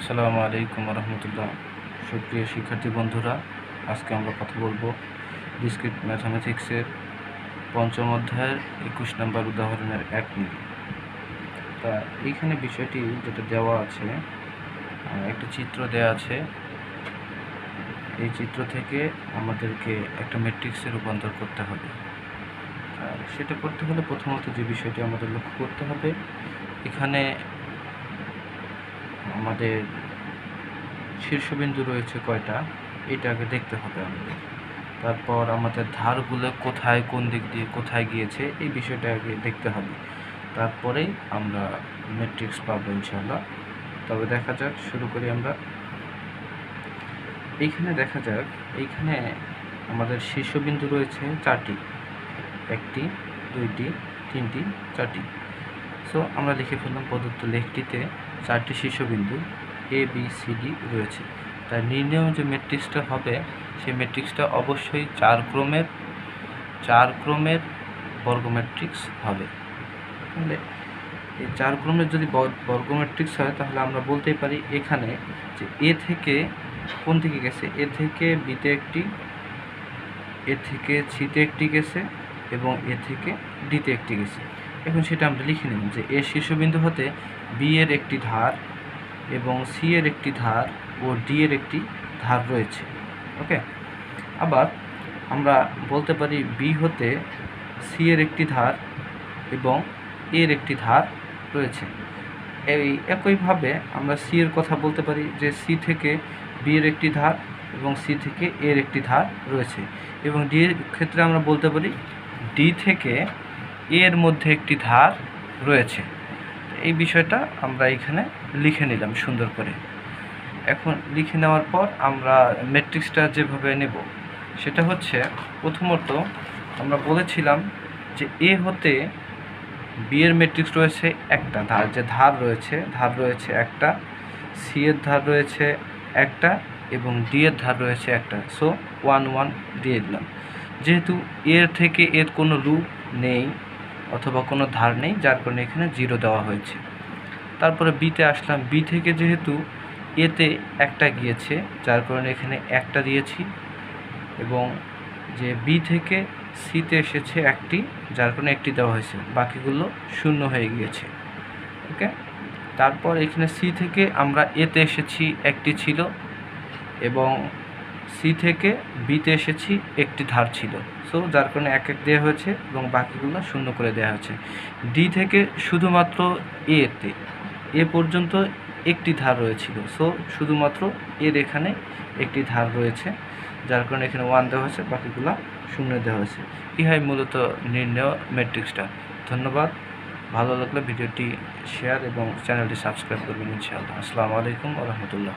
আসসালামু আলাইকুম রহমতুল্লাহ। সুপ্রিয় শিক্ষার্থী বন্ধুরা, আজকে আমরা কথা বলবো ডিসক্রিট ম্যাথামেটিক্সের পঞ্চম অধ্যায়ের 21 নম্বর উদাহরণের 1 নিয়ে। তা এইখানে বিষয়টি যেটা দেওয়া আছে, একটা চিত্র দেওয়া আছে। এই চিত্র থেকে আমাদেরকে একটা ম্যাট্রিক্সে রূপান্তর করতে হবে। সেটা করতে হলে প্রথমত যে বিষয়টি আমাদের লক্ষ্য করতে হবে, এখানে আমাদের শীর্ষবিন্দু রয়েছে কয়টা, এটা আগে দেখতে হবে আমাদের। তারপর আমাদের ধারগুলো কোথায়, কোন দিক দিয়ে কোথায় গিয়েছে, এই বিষয়টা আগে দেখতে হবে। তারপরেই আমরা ম্যাট্রিক্স পাবো ইনশাআল্লাহ। তবে দেখা যাক, শুরু করি আমরা। এইখানে দেখা যাক, এইখানে আমাদের শীর্ষবিন্দু রয়েছে 4টি, 1টি 2টি 3টি 4টি। সো আমরা লিখে ফেললাম প্রদত্ত লেখটিতে 4টি শীর্ষবিন্দু এ বি সি ডি রয়েছে। তাই নির্ণয় যে ম্যাট্রিক্সটা হবে, সেই ম্যাট্রিক্সটা অবশ্যই 4 ক্রমের বর্গ ম্যাট্রিক্স হবে। তাহলে এই 4 ক্রমের যদি বর্গ ম্যাট্রিক্স হয়, তাহলে আমরা বলতেই পারি এখানে যে এ থেকে কোন দিকে গেছে, এ থেকে বিতে একটি, এ থেকে সিতে একটি গেছে এবং এ থেকে ডিতে একটি গেছে। এখন সেটা আমরা লিখে নিব যে এ শীর্ষবিন্দু হতে বি এর একটি ধার এবং সি এর একটি ধার ও ডি এর একটি ধার রয়েছে। ওকে, আবার আমরা বলতে পারি বি হতে সি এর একটি ধার এবং এর একটি ধার রয়েছে। এই একইভাবে আমরা সি এর কথা বলতে পারি যে সি থেকে বি এর একটি ধার এবং সি থেকে এর একটি ধার রয়েছে। এবং ডি এর ক্ষেত্রে আমরা বলতে পারি ডি থেকে এর মধ্যে একটি ধার রয়েছে। এই বিষয়টা আমরা এখানে লিখে নিলাম সুন্দর করে। এখন লিখে নেওয়ার পর আমরা ম্যাট্রিক্সটা যেভাবে নেব, সেটা হচ্ছে প্রথমত আমরা বলেছিলাম যে এ হতে বি এর ম্যাট্রিক্স রয়েছে একটা, ধার রয়েছে একটা, সি এর ধার রয়েছে একটা এবং ডি এর ধার রয়েছে একটা। সো 1 1 দিয়ে দিলাম। যেহেতু এর থেকে এর কোনো রূপ নেই অথবা কোনো ধার নেই, যার কারণে এখানে 0 দেওয়া হয়েছে। তারপরে বিতে আসলাম, বি থেকে যেহেতু এতে একটা গিয়েছে, যার কারণে এখানে একটা দিয়েছি এবং যে বি থেকে সিতে এসেছে একটি, যার কারণে একটি দেওয়া হয়েছে, বাকিগুলো শূন্য হয়ে গিয়েছে। ওকে, তারপর এখানে সি থেকে আমরা এতে এসেছি, একটি ছিল এবং সি থেকে বিতে এসেছি, একটি ধার ছিল। সো যার কারণে এক এক দেওয়া হয়েছে এবং বাকিগুলো শূন্য করে দেওয়া হয়েছে। ডি থেকে শুধুমাত্র এ পর্যন্ত একটি ধার রয়েছিল, সো শুধুমাত্র এর এখানে একটি ধার রয়েছে, যার কারণে এখানে 1 দেওয়া হয়েছে, বাকিগুলো শূন্য দেওয়া হয়েছে। ইহাই মূলত নির্ণয় ম্যাট্রিক্সটা। ধন্যবাদ। ভালো লাগলে ভিডিওটি শেয়ার এবং চ্যানেলটি সাবস্ক্রাইব করবেন ইনশাআল্লাহ। আসসালামু আলাইকুম ওয়া রাহমাতুল্লাহ।